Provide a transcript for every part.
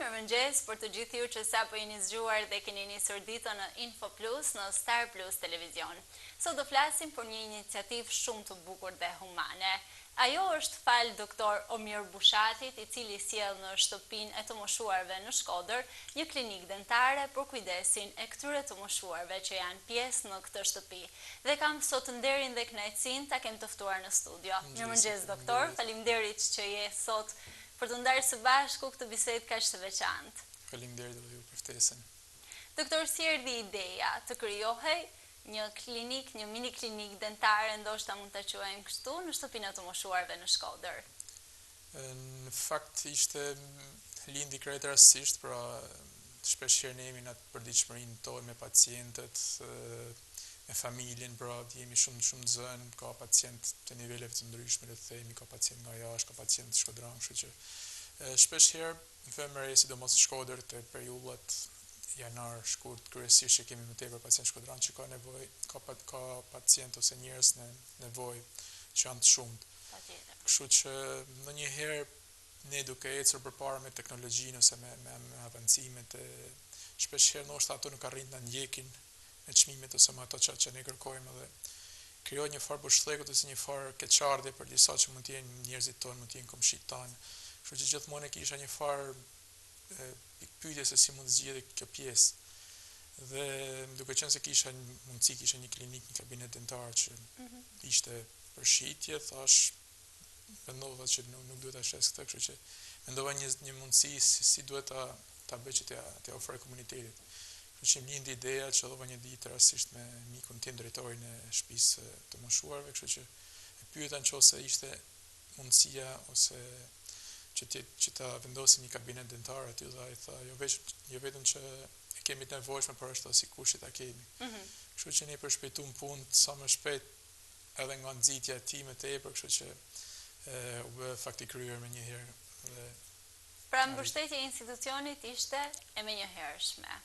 mirëmëngjes për të gjithë ju që sapo jeni zgjuar dhe keni nisur ditën në Info Plus në Star Plus Televizion. Sot do flasim për një iniciativë shumë të bukur dhe humane. Ajo është fal doktor Omir Bushatit, i cili sjell në shtëpinë e të moshuarve në Shkodër një klinikë dentare për kujdesin e këtyre të moshuarve që janë pjesë në këtë shtëpi. Dhe kam sot nderin dhe kënaqësinë ta kem të ftuar në studio. Mirëmëngjes doktor, faleminderit që je sot për të ndarë së bashku këtë bisedë kaq të veçantë. Faleminderit edhe ju për ftesën. Doktor, si erdhi ideja të krijohej një klinik, një mini klinik dentare, ndoshta mund ta quajmë kështu, në shtëpinë e të moshuarve në Shkodër? Në fakt ishte lindi krejtësisht, pra shpeshherë ne jemi në atë përditshmërinë tonë me pacientët, me familjen, pra jemi shumë zënë, ka pacient të niveleve të ndryshme, le të themi, ka pacient nga jashtë, ka pacient shkodran, kështu që shpeshherë në femër, sidomos në Shkodër, të periudhat janar shkurt, kryesisht që kemi më tepër pacient shkodran që ka nevojë, ka pacient ose njerëz në nevojë që janë të shumtë. Kështu që ndonjëherë ne duke ecur përpara me teknologjinë ose me avancimet, shpeshherë ndoshta ato nuk arrin ta ndjekin me çmimet ose me ato që ne kërkojmë, dhe krijohet një farë bëshllëkut ose një farë keqardhje për disa që mund të jenë njerëzit tonë, mund të jenë komshit tanë. Kështu që gjithmonë kisha një farë pikpyetje se si mund të zgjidhej kjo pjesë. Dhe duke qenë se kisha një klinik, një kabinet dentar që ishte për shitje, thash mendova që nuk duhet ta shes këtë, kështu që mendova një mundësi si duhet ta bëj që t'ia ofroj komunitetit. Kështu që më lindi ideja që dhova një ditë rastisht me mikun tim, drejtorin e shtëpisë të moshuarve, kështu që e pyeta nëse ishte mundësia ose që ta vendosim një kabinet dentar aty, dhe ai tha jo vetëm që e kemi të nevojshme, por është si kush që ta kemi. Kështu që ne përshpejtuam punën sa më shpejt edhe nga nxitja e tij më tepër, kështu që u bë fakti kryer më një herë. Pra mbështetja e institucionit ishte e menjëhershme.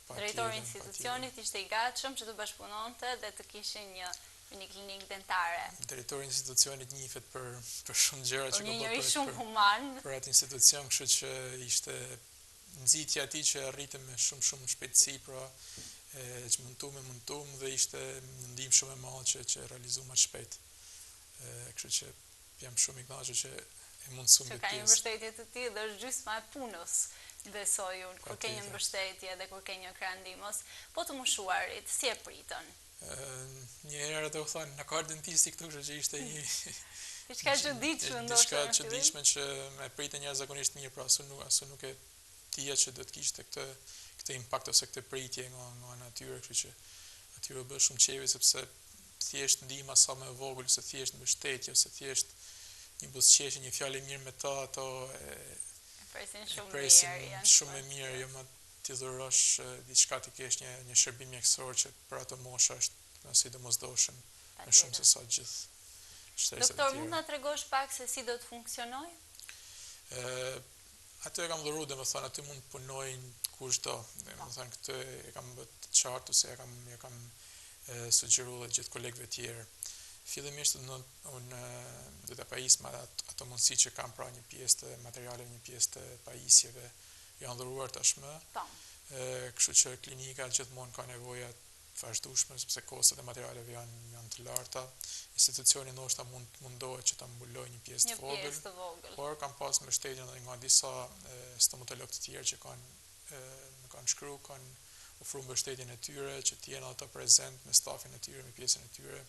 Drejtori i institucionit ishte i gatshëm që të bashkëpunonte dhe të kishin një klinikë dentare. Drejtori i institucionit njihet për shumë gjëra që ka bërë. Një shumë human. Për atë institucion, kështu që ishte nxitja e tij që arritëm me shumë shpejtësi, pra që mundtum dhe ishte një ndihmë shumë e madhe që realizuam më shpejt. Kështu që jam shumë i kënaqur që e mundsuam këtë pjesë. Që ka një mbështetje të tillë dhe është gjysma e punës, besoj unë, kur ke një mbështetje dhe kur ke një krah ndihmës. Po të moshuarit, si e pritën? Një herë do u thonë, na ka dentisti këtu, kështu që ishte një diçka e çuditshme, ndoshta. Diçka e çuditshme që e pritën jashtëzakonisht mirë, pra asu nuk e dija që do të kishte këtë impakt ose këtë pritje nga natyra, kështu që aty u bë shumë qevi, sepse thjesht ndihma sa më e vogël, ose thjesht mbështetje, ose thjesht një buzëqeshje, një fjalë mirë me ta, ato presin shumë mirë, jo më ti dhurosh diçka, ti kesh një shërbim mjekësor që për ato mosha është sidomosdoshëm më shumë se sa gjithë shtresat e tjera. Doktor, mund na tregosh pak se si do të funksionojë? Atë e kam dhuruar, domethënë aty mund të punojnë kushdo. Domethënë këtë e kam bërë të qartë, ose e kam sugjeruar gjithë kolegëve të tjerë. Fillimisht unë do të pajis me ato mundësi që kam, pra një pjesë të materialeve, një pjesë të pajisjeve janë dhuruar tashmë. Kështu që klinika gjithmonë ka nevoja të vazhdueshme, sepse kostot e materialeve janë të larta. Institucioni ndoshta mundohet që ta mbulojë një pjesë të vogël, por kam pas mbështetjen edhe nga disa stomatologë të tjerë që më kanë shkruar, kanë ofruar mbështetjen e tyre, që të jenë ata prezent me stafin e tyre, me pjesën e tyre,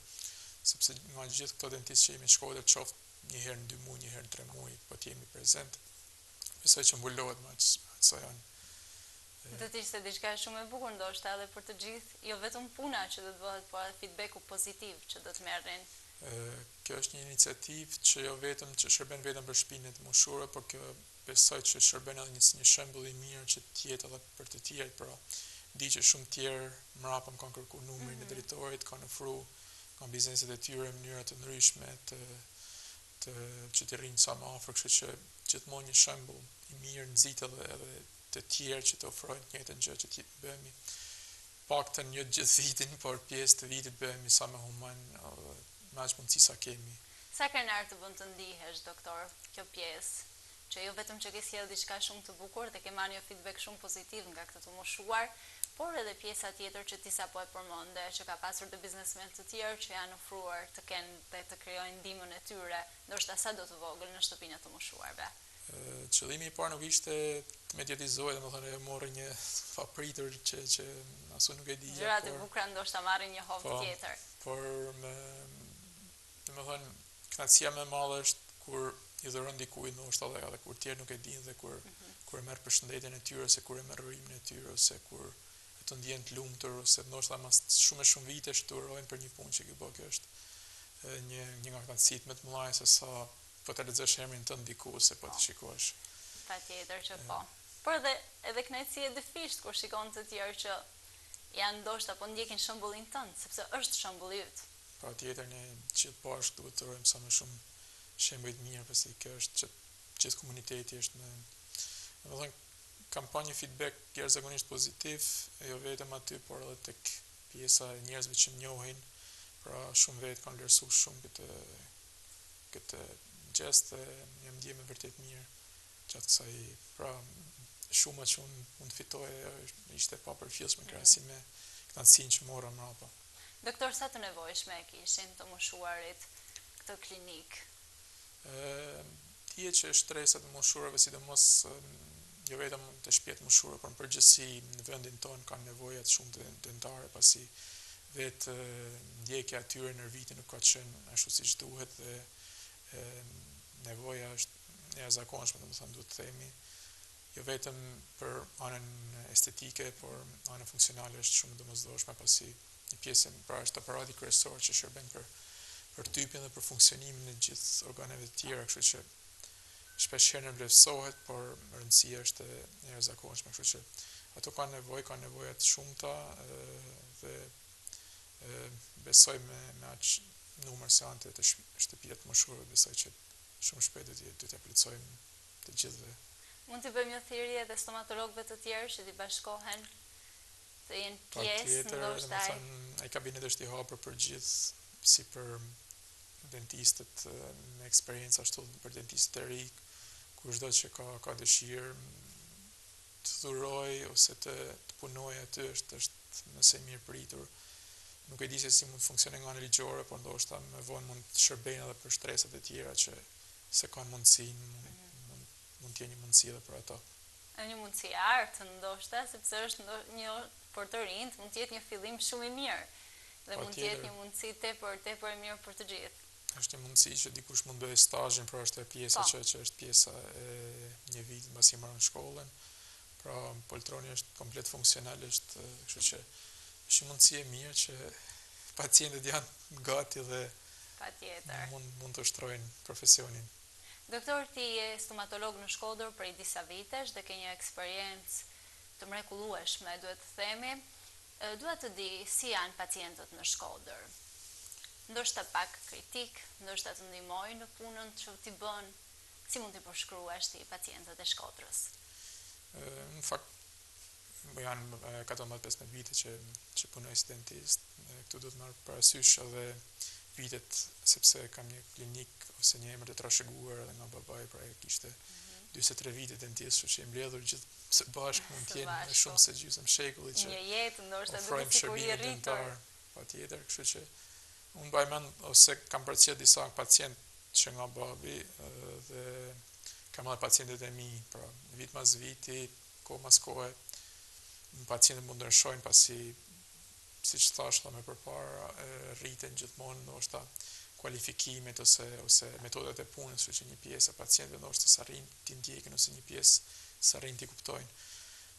sepse nga gjithë këto dentistë që jemi në Shkodër, qoftë një herë në 2 muaj, një herë në 3 muaj, po të jemi prezent. Besoj që mbulohet më sa janë. Do të ishte diçka shumë e bukur ndoshta edhe për të gjithë, jo vetëm puna që do të bëhet, por edhe feedbacku pozitiv që do të merrin. Kjo është një iniciativë që jo vetëm që shërben vetëm për shtëpinë e të moshuarve, por kjo besoj që shërben edhe një shembull i mirë që të jetë edhe për të tjerë, pra di që shumë tjerë mrapa kanë kërkuar numrin e drejtorit, kanë ofruar nga bizneset e tyre në mënyra të ndryshme që të rrinë sa më afër, kështu që gjithmonë një shembull i mirë nxit edhe të tjerë që të ofrojnë të njëjtën gjë, që të bëhemi paktën jo gjithë vitin, por pjesë të vitit bëhemi sa më human, me aq mundësi sa kemi. Sa krenar të bën të ndihesh, doktor, kjo pjesë? që jo vetëm që ke sjellë diçka shumë të bukur dhe ke marrë një feedback shumë pozitiv nga këtë të moshuar, por edhe pjesa tjetër që ti sapo e përmende, që ka pasur dhe biznesmen të tjerë që janë ofruar të kenë dhe të krijojnë ndihmën e tyre, ndoshta sado të vogël në shtëpinë e të moshuarve. Qëllimi i parë nuk ishte të mediatizohet, domethënë e morë një papritur që asu nuk e di. Gjërat e bukura ndoshta marrin një hovë tjetër. Por domethënë kënaqësia më e madhe është kur i dhuron dikujt ndoshta edhe kur tjerë nuk e dinë dhe kur e merr përshëndetjen e tyre, ose kur e merr urimin e tyre, ose kur të ndjen të lumtur, ose ndoshta mas shumë vitesh të urojnë për një punë që ke bërë. Kjo është një nga kënaqësitë më të mëdha se sa po të lexosh emrin tënd diku ose po të shikosh. Patjetër që po. Por edhe kënaqësi e dyfisht kur shikon të tjerë që janë ndoshta po ndjekin shembullin tënd, sepse është shembulli yt. Patjetër, ne gjithë bashkë duhet të urojmë sa më shumë shembuj të mirë, pasi kjo është që gjithë komuniteti është domethënë kampanje feedback jashtëzakonisht pozitiv, jo vetëm aty, por edhe tek pjesa e njerëzve që më njohin, pra shumë vetë kanë vlerësuar shumë këtë gjest dhe jam ndjemë vërtet mirë gjatë kësaj, pra shumë që unë mund të fitoje ishte pa përfillshme në krahasim me kënaqësinë që mora mbrapa. Doktor, sa të nevojshme kishin të moshuarit këtë klinikë? Dihet që shtresat e moshuarve, sidomos jo vetëm të shtëpiat moshuara, por në përgjithësi në vendin tonë kanë nevoja të shumë dentare, pasi vetë ndjekja e tyre në vitin nuk ka qenë ashtu siç duhet dhe nevoja është e jashtëzakonshme, domethënë duhet të themi, jo vetëm për anën estetike, por ana funksionale është shumë domosdoshme, pasi një pjesë pra është aparati kryesor që shërben për typin dhe për funksionimin e gjithë organeve të tjera, kështu që shpeshherë në vlerësohet, por rëndësia është e jashtëzakonshme, kështu që ato kanë nevoja të shumta dhe besoj me aq numër seante të shtëpiat moshuara, besoj që shumë shpejt do të plotësojmë të gjithëve. Mund të bëjmë një thirrje edhe stomatologëve të tjerë që të bashkohen, të jenë pjesë ndoshta. Ai kabinet është i hapur për gjithë, si për dentistët me eksperiencë, ashtu për dentistët e ri, kushdo që ka dëshirë të dhuroj ose të punoj aty është nëse mirë pritur. Nuk e di se si mund të funksionon nga ana ligjore, por ndoshta më vonë mund të shërbejnë edhe për shtresat e tjera që se kanë mundësinë, mund të jenë një mundësi edhe për ato. Një mundësi e artë ndoshta, sepse është një për të rinjt, mund të jetë një fillim shumë i mirë dhe mund të jetë një mundësi tepër e mirë për të gjithë. Është një mundësi që dikush mund bëjë stazhin, pra është pjesa që është pjesa e një vit mbasi mbaron shkollën. Pra poltroni është komplet funksional, kështu që është një mundësi e mirë që pacientët janë gati dhe mund të ushtrojnë profesionin. Doktor, ti je stomatolog në Shkodër prej disa vitesh dhe ke një eksperiencë të mrekullueshme, duhet të themi. Dua të di si janë pacientët në Shkodër. Ndoshta pak kritik, ndoshta të ndihmojnë në punën që ti bën. Si mund t'i përshkruash ti pacientët e Shkodrës? Në fakt, janë 14-15 vite që punoj si dentist. Këtu duhet marrë parasysh edhe vitet, sepse kam një klinik ose një emër të trashëguar edhe nga babai, pra kishte 43 vite dentist, kështu që i mbledhur gjithë së bashku mund të jenë shumë se gjysmë shekulli që një jetë ndoshta duhet sikur i rritur. Patjetër, kështu që unë mbaj mend ose kam përcjell disa pacient që nga babi dhe kam edhe pacientët e mi, pra vit mas viti, kohë mas kohe, pacientët mund ndryshojnë pasi, siç thash më përpara, rriten gjithmonë ndoshta kualifikimet ose metodat e punës, kështu që një pjesë e pacientëve ndoshta s'arrin t'i ndjekin ose një pjesë s'arrin t'i kuptojnë.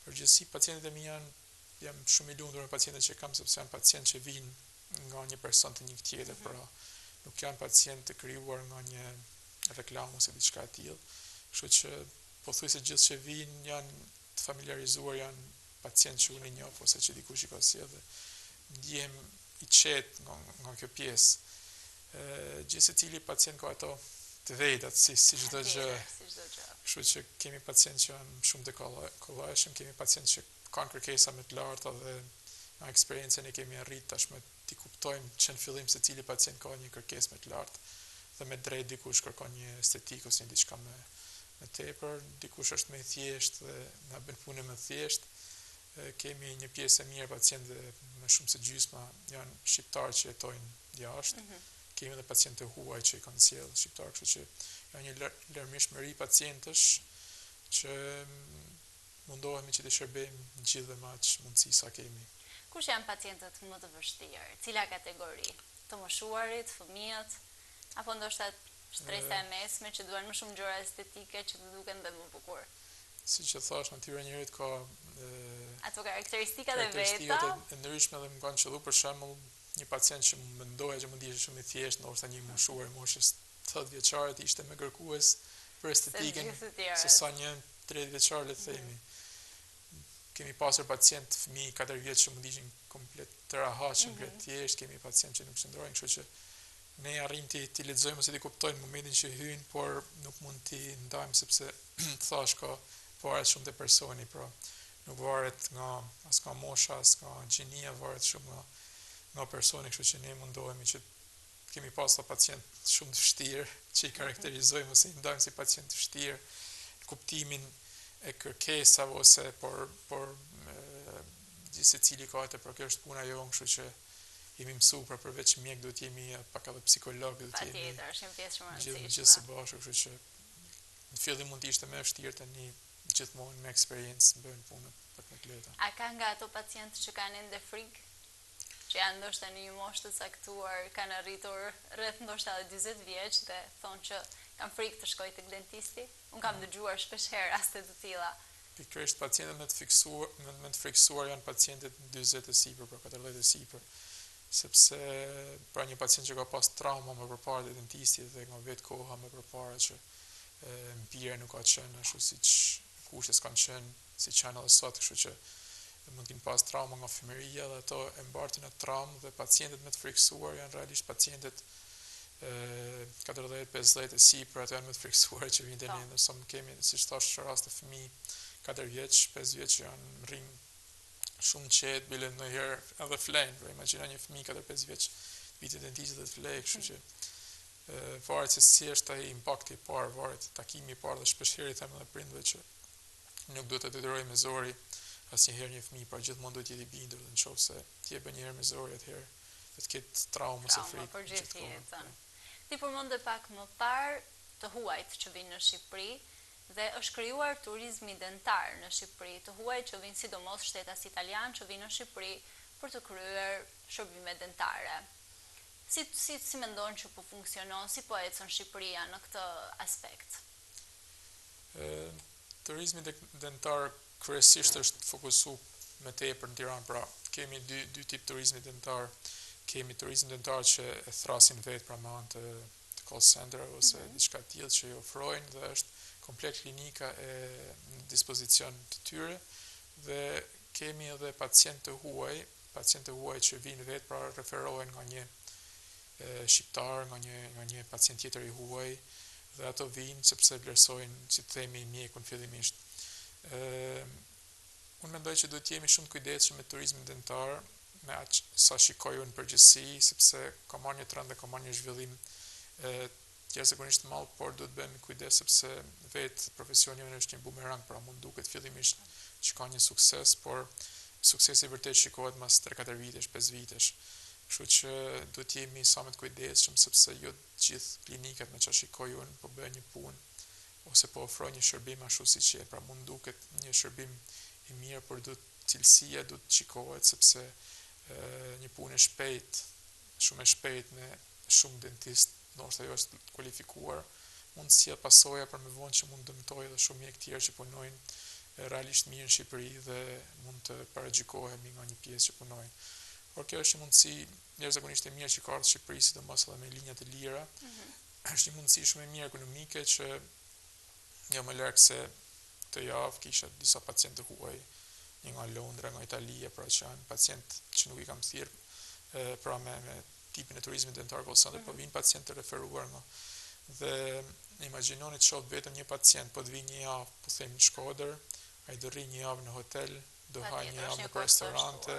Përgjithësi pacientët e mi jam shumë i lumtur me pacientët që kam, sepse janë pacientë që vijnë nga një person të një tjetër, pra nuk janë pacientë të krijuar nga një reklam ose diçka e tillë. Kështu që pothuajse gjithë që vijnë janë të familiarizuar, janë pacientë që unë i njoh ose që dikush i ka sjellë. Ndjehem i qetë nga kjo pjesë. Gjithë secili pacient ka ato të vetat si çdo gjë. Kështu që kemi pacientë që janë shumë të kollajshëm, kemi pacientë që kanë kërkesa më të larta dhe nga eksperiencën e kemi arrit tashmë t'i kuptojmë që në fillim secili pacient ka një kërkesë më të lartë dhe me drejt dikush kërkon një estetik ose një diçka më më tepër, dikush është më i thjesht dhe na bën punën më thjesht. Kemi një pjesë e mirë pacientë më shumë se gjysma janë shqiptarë që jetojnë jashtë. Kemi edhe pacientë huaj që i kanë sjellë shqiptarë, kështu që janë një larmishmëri pacientësh që mundohemi që të shërbejmë gjithë dhe ma që mundësi sa kemi. Kush janë pacientët më të vështirë? Cila kategori? Të moshuarit, fëmijët, apo ndoshta shtresa e mesme që duan më shumë ngjyra estetike që të duken dhe më bukur? Si që thash, natyra e njerit ka ato karakteristikat e veta e ndryshme dhe më kanë qëllu për shembull një pacient që më mendoja që mund të ishte shumë i thjeshtë, ndoshta një moshuar moshës 80 vjeçare ishte më kërkues për estetikën se sa një 30 vjeçar le të themi. Kemi pasur pacient fëmijë 4 vjeç që mund ishin komplet të rahatshëm, komplet thjesht, kemi pacient që nuk qëndrojnë, kështu që ne arrim ti lexojmë ose ti kuptojmë në momentin që hyjnë, por nuk mund t'i ndajmë sepse thash ka varet shumë te personi, pra nuk varet as nga mosha, as nga gjinia, varet shumë nga personi, kështu që ne mundohemi që kemi pasur pacient shumë të vështirë që i karakterizojmë ose i ndajmë si pacient të vështirë, kuptimin e kërkesave ose por gjithë secili ka atë, por kjo është puna jonë, kështu që jemi mësuar pra përveç mjek duhet jemi pak edhe psikolog, duhet jemi. Patjetër, është një pjesë shumë e rëndësishme. Gjithë së bashku, kështu që në fillim mund të ishte më vështirë, tani gjithmonë me eksperiencë bëjmë punën pak më të lehta. A ka nga ato pacientë që kanë ende frikë? Që janë ndoshta në një moshë të caktuar, kanë arritur rreth ndoshta 40 vjeç dhe thonë që kanë frikë të shkojë tek dentisti? Unë kam dëgjuar shpesh herë raste të tilla. Pikërisht pacientët më të frikësuar janë pacientët 40 e sipër, pra 40 e sipër, sepse pra një pacient që ka pas trauma më përpara te dentisti dhe nga vetë koha më përpara që mpira nuk ka qenë ashtu siç kushtet kanë qenë, siç janë edhe sot, kështu që mund të kenë pas trauma nga fëmijëria dhe ato e mbartin atë traumë, dhe pacientët më të frikësuar janë realisht pacientët 40-50 e sipër, ato janë më të frikësuar që vinë tani, ndërsa kemi siç thash raste fëmijë 4 vjeç, 5 vjeç që janë rrim shumë qetë, bile ndonjëherë edhe flejnë, pra imagjino një fëmijë 4-5 vjeç vitet dentisti dhe të flejë, kështu që varet se si është ai impakti i parë, varet takimi i parë, dhe shpeshherë i them edhe prindve që nuk duhet të detyrojë me zori asnjëherë një fëmijë, pra gjithmonë duhet jetë i bindur, dhe nëse ti e bën një herë me zori, atëherë do të ketë traumë ose frikë për gjithë jetën. Ti përmendë pak më parë të huajt që vinë në Shqipëri, dhe është krijuar turizmi dentar në Shqipëri, të huaj që vinë sidomos shtetas italian që vinë në Shqipëri për të kryer shërbime dentare. Si mendon që po funksionon, si po ecën Shqipëria në këtë aspekt? Turizmi dentar kryesisht është fokusuar më tepër në Tiranë, pra kemi dy tip turizmi dentar. Kemi turizm dentar që e thrasin vetë pra me anë të call center ose diçka tillë që i ofrojnë, dhe është komplet klinika në dispozicion të tyre, dhe kemi edhe pacientë huaj që vinë vetë, pra referohen nga një shqiptar, nga një pacient tjetër i huaj, dhe ato vinë sepse vlerësojnë, si të themi, mjekun fillimisht. Unë mendoj që duhet jemi shumë të kujdesshëm me turizmin dentar, me aq sa shikoj unë përgjithësi, sepse ka marrë një trend dhe ka marrë një zhvillim jashtëzakonisht madh, por duhet bëhemi kujdes sepse vetë profesioni jonë është një bumerang, pra mund duket fillimisht që ka një sukses, por suksesi vërtet shikohet mas 3-4 vitesh, 5 vitesh. Kështu që duhet jemi sa më të kujdesshëm, sepse jo të gjithë klinikat me çfarë shikoj unë po bëjnë një punë ose po ofrojnë një shërbim ashtu siç është, pra mund duket një shërbim i mirë, por cilësia duhet të shikohet, sepse një punë e shpejt, shumë e shpejt me shumë dentist, ndoshta jo është kualifikuar, mund të sjell pasoja për më vonë që mund dëmtojë edhe shumë mjek tjerë që punojnë realisht mirë në Shqipëri dhe mund të paragjykohemi nga një pjesë që punojnë. Por kjo është një mundësi jashtëzakonisht e mirë që ka ardhur Shqipëri, sidomos edhe me linja të lira. Është një mundësi shumë e mirë ekonomike që jo më larg se të javë kisha disa pacientë huaj, një nga Londra, nga Italia, pra që janë pacientë që nuk i kam thirrë, pra me tipin e turizmit dentar call center, po vinë pacientë të referuar nga. Dhe imagjinoni të shoh vetëm një pacient, po të vinë një javë, po them në Shkodër, ai do rri një javë në hotel, do hajë një javë në restorante,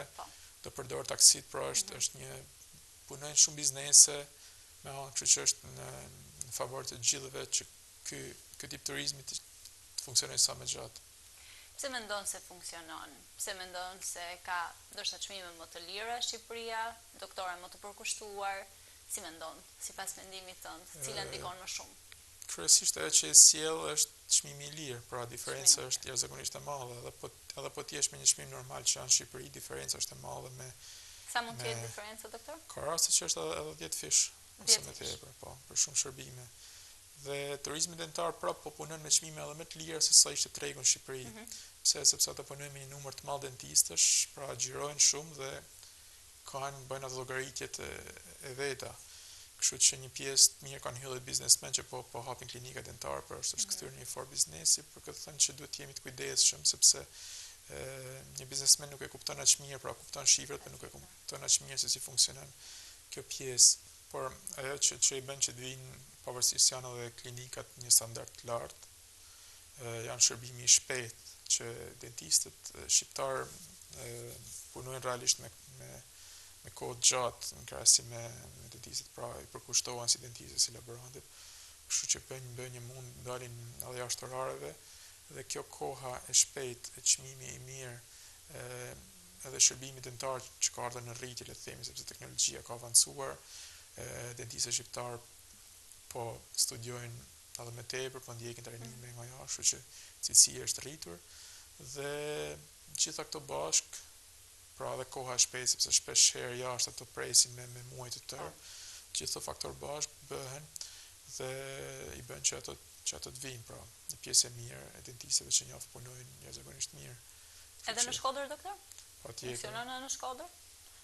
do përdor taksit, pra është një punojnë shumë biznese me anë, kështu që është në favor të gjithëve që ky tip turizmi të funksionojë sa më gjatë. Pse mendon se funksionon? Pse mendon se ka ndoshta çmime më të lira Shqipëria, doktore më të përkushtuar? Si mendon, sipas mendimit tënd, cila ndikon më shumë? Kryesisht ajo që e sjell është çmimi i lirë, pra diferenca është jashtëzakonisht e madhe, edhe po ti jesh me një çmim normal që në Shqipëri, diferenca është e madhe me Sa mund të jetë diferenca, doktor? Ka raste që është edhe 10 fish, ose më tepër, po, për shumë shërbime. Dhe turizmi dentar prap po punon me çmime edhe më të lira se sa ishte tregu në Shqipëri. Pse? Sepse ata punojnë me një numër të madh dentistësh, pra xhirojnë shumë dhe bëjnë ato llogaritjet e veta. Kështu që një pjesë të mirë kanë hyrë biznesmen që po hapin klinika dentare, për është kthyer në një formë biznesi, për këtë thënë që duhet jemi të kujdesshëm sepse një biznesmen nuk e kupton aq mirë, pra kupton shifrat, por nuk e kupton aq mirë se si funksionon kjo pjesë. Por ajo që i bën që të vinë, pavarësisht janë edhe klinikat një standard të lartë, janë shërbimi i shpejtë që dentistët shqiptar punojnë realisht me kohë të gjatë në krahasim me dentistët, pra i përkushtohen si dentistët, si laborantit, kështu që bëjnë një mund dalin edhe jashtë orareve, dhe kjo koha e shpejt, e çmimi i mirë, edhe shërbimi dentar që ka ardhur në rritje, le të themi, sepse teknologjia ka avancuar, dentistët shqiptar po studiojnë edhe më tepër, po ndjekin trajnime nga jashtë, kështu që cilësia është rritur, dhe gjitha këto bashk, pra edhe koha e shpejt, sepse shpesh herë jashtë ato presin me muaj të tërë, gjithë këto faktor bashk bëhen dhe i bën që ato të vinë, pra një pjesë e mirë e dentistëve që njoftë punojnë jashtëzakonisht mirë. Edhe në Shkodër, doktor? Patjetër. Funksionon në Shkodër?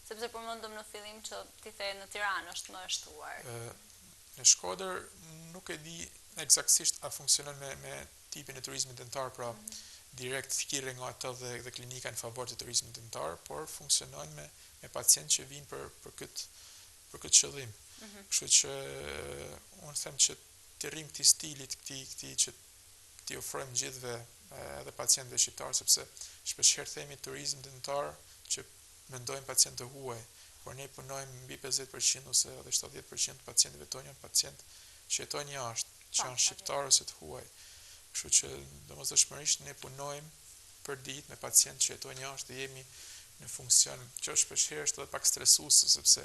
Sepse përmendëm në fillim që ti the në Tiranë është më e shtuar. Në Shkodër nuk e di eksaktësisht a funksionon me tipin e turizmit dentar, pra direkt thirrje nga ato dhe klinika në favor të turizmit dentar, por funksionon me pacientë që vinë për këtë qëllim. Kështu që unë them që të rrim këtij stilit, këtij që t'i ofrojmë gjithëve edhe pacientëve shqiptar, sepse shpeshherë themi turizm dentar që mendojnë pacientë të huaj, por ne punojmë mbi 50% ose edhe 70% të pacientëve tonë janë pacientë që jetojnë jashtë, që janë shqiptarë ose të huaj. Kështu që domosdoshmërisht ne punojmë për ditë me pacientë që jetojnë jashtë dhe jemi në funksion, që shpeshherë është edhe pak stresuese sepse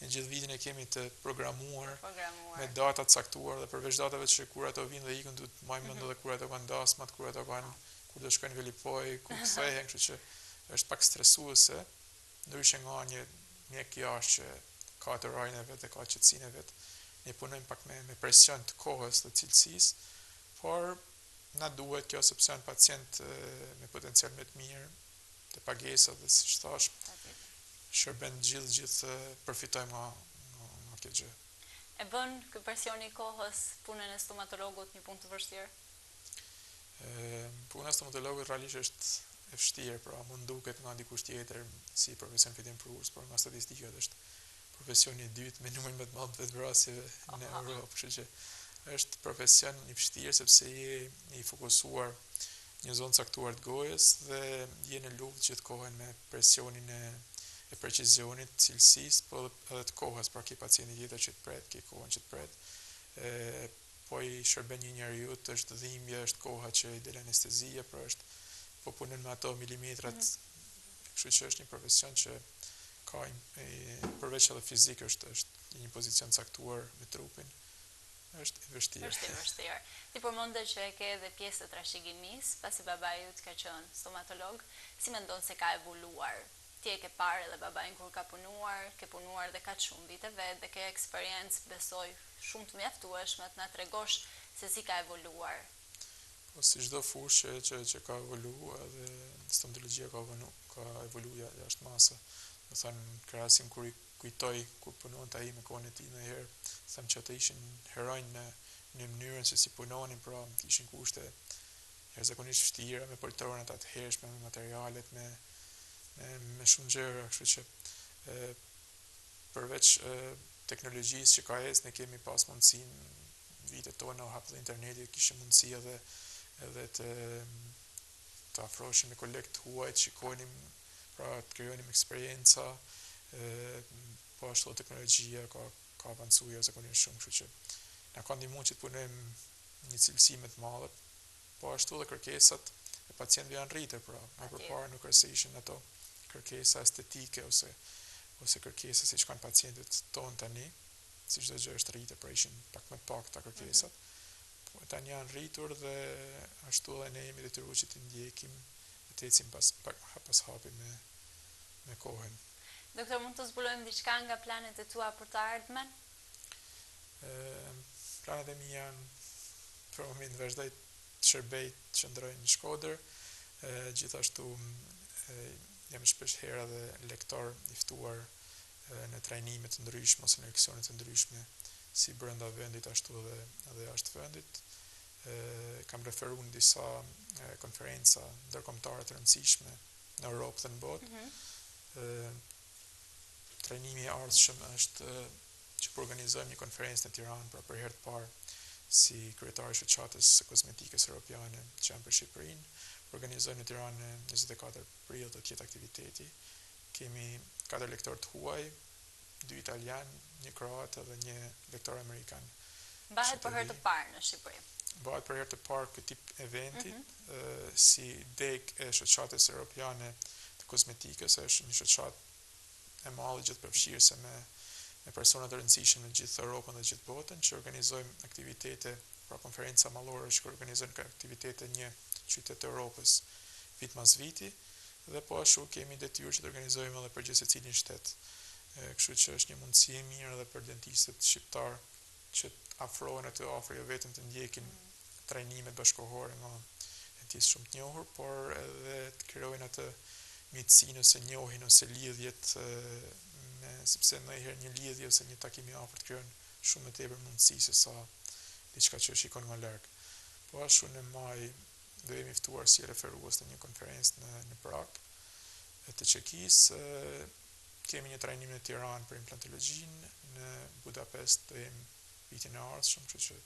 në gjithë vitin e kemi të programuar me data të caktuar dhe përveç datave që kur ato vinë dhe ikën duhet majmë mend edhe kur ato kanë dasmat, kur ato kanë kur do shkojnë Velipoj, kur kthehen, kështu që është pak stresuese, ndryshe nga një mjek jashtë që ka të orarin e vet dhe ka qetësinë e vet. Ne punojmë pak me presion të kohës dhe cilësisë, por na duhet kjo sepse janë pacientë me potencial më të mirë, të pagesat dhe siç thash, shërben gjithë përfitojmë nga kjo gjë. E bën ky presioni i kohës punën e stomatologut një punë të vështirë? Puna e stomatologut realisht është e vështirë, pra mund duket nga dikush tjetër si profesion fitim prurës, por nga statistikat është profesioni i dytë me numrin më të madh të vetvrasjeve në Europë, kështu që është profesion i vështirë sepse je i fokusuar një zonë caktuar të gojës dhe je në luftë gjithë kohën me presionin e precizionit, cilësisë, po edhe të kohës, pra ke pacienti tjetër që të pret, ke kohën që të pret, po i shërben një njeriu, është dhimbje, është koha që i del anestezia, pra po punon me ato milimetrat, kështu që është një profesion që ka përveç edhe fizik është një pozicion caktuar me trupin, është i vështirë. Është i vështirë. Ti përmendë që e ke edhe pjesë të trashëgimisë, pasi babai yt ka qenë stomatolog, si mendon se ka evoluar? Ti e ke parë edhe babain kur ka punuar, ke punuar dhe ka shumë vite vetë dhe ke eksperiencë, besoj, shumë të mjaftueshme të na tregosh se si ka evoluar. Po si çdo fushë që ka evoluar dhe stomatologjia ka evoluar jashtë masa. Do thënë krahasim kur i kujtoj kur punonte ai me kohën e tij ndonjëherë, them që ata ishin heronj në mënyrën se si punonin, pra ishin kushte jashtëzakonisht vështira me poltronet atëhershme, me materialet, me shumë gjëra, kështu që përveç teknologjisë që ka ne kemi pas mundësinë vitet tona hap dhe interneti, kishim mundësi edhe të afroheshim me kolegë të huaj, të shikonim, pra të krijonim eksperjenca, po ashtu teknologjia ka avancuar zakonisht shumë, kështu që na ka ndihmuar që të punojmë një cilësi më të madhe, po ashtu dhe kërkesat e pacientëve janë rritur, pra më përpara nuk ishin ato kërkesa estetike ose kërkesa siç kanë pacientët tonë tani, si çdo gjë është rritur, pra ishin pak më të pakta kërkesat. Po tani janë rritur dhe ashtu dhe ne jemi detyruar që të ndjekim, të ecim pas hapi me kohën. Doktor, mund të zbulojmë diçka nga planet e tua për të ardhmen? Planet e mi janë për moment vazhdoj të shërbej, të qëndroj në Shkodër, gjithashtu jam shpesh herë dhe lektor i ftuar në trajnime të ndryshme ose në leksione të ndryshme, si brenda vendit ashtu edhe jashtë vendit. Kam referuar në disa konferenca ndërkombëtare të rëndësishme në Europë dhe në botë. Trajnimi i ardhshëm është që po organizojmë një konferencë në Tiranë, pra për herë të parë si kryetari i shoqatës së kozmetikës europiane që janë për Shqipërinë. Organizojmë në Tiranë 24 prill do të jetë aktiviteti. Kemi 4 lektorë të huaj, 2 italian, 1 kroat dhe 1 lektor amerikan. Bëhet për herë të parë në Shqipëri. Bëhet për herë të parë këtë tip eventi, si deg e shoqatës europiane të kozmetikës, është një shoqatë e madhe gjithëpërfshirëse me persona të rëndësishëm në gjithë Europën dhe gjithë botën, që organizojmë aktivitete, pra konferenca mallore që organizojnë aktivitete një qytet të Europës vit mas viti, dhe po ashtu kemi detyrë që të organizojmë edhe për gjithë secilin shtet. Kështu që është një mundësi e mirë edhe për dentistët shqiptar që afrohen aty afër, jo vetëm të ndjekin trajnimet bashkëkohore nga dentistë shumë të njohur, por edhe të krijojnë atë mitësinë ose njohin ose lidhjet, sepse ndonjëherë një lidhje ose një takim i afërt krijon shumë më tepër mundësi se sa diçka që shikon nga larg. Po ashtu në maj do jemi ftuar si referues në një konferencë në Prag të Çekisë. Kemi një trajnim në Tiranë për implantologjinë, në Budapest do jemi vitin e ardhshëm, kështu që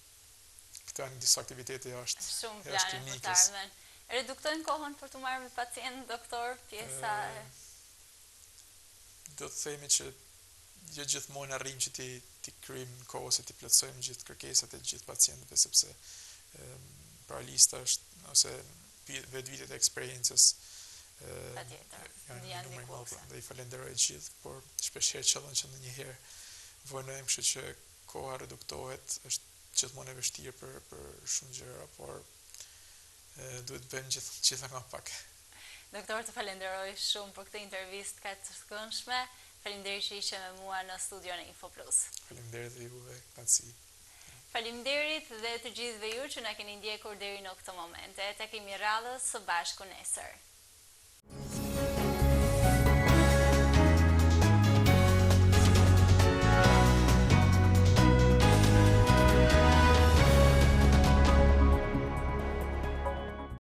këto janë disa aktivitete jashtë klinikës. Reduktojnë kohën për të marrë me pacient, doktor, pjesa do të themi që jo gjithmonë arrijmë që ti kryejmë kohë ose ti plotësojmë gjithë kërkesat e gjithë pacientëve, sepse pra lista është ose vetvitet e eksperiencës janë ndikuese. Dhe i falenderoj gjithë, por shpeshherë qëllon që ndonjëherë vonojmë, kështu që koha reduktohet, është gjithmonë e vështirë për shumë gjëra, por duhet bëjmë gjitha nga pak. Doktor, të falenderoj shumë për këtë intervistë kaq të shkëndshme. Faleminderit që ishe me mua në studion e InfoPlus. Faleminderit dhe juve, kënaqësi. Faleminderit dhe të gjithëve ju që na keni ndjekur deri në këtë moment. Takimin radhës së bashku nesër.